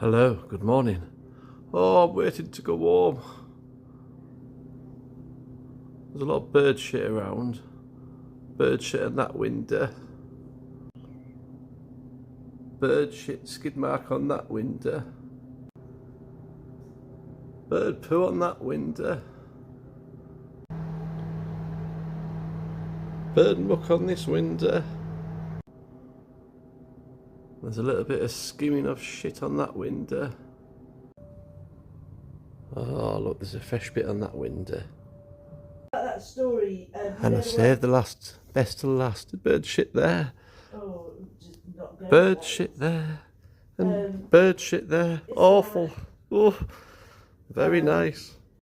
Hello, good morning. Oh, I'm waiting to go home. There's a lot of bird shit around. Bird shit on that window. Bird shit skid mark on that window. Bird poo on that window. Bird muck on this window. There's a little bit of skimming of shit on that window. Oh look, there's a fresh bit on that window. That story. And I saved the last, best to last. Bird shit there. Oh, just not going Bird there. shit there. And bird shit there. Awful. Oh, very nice.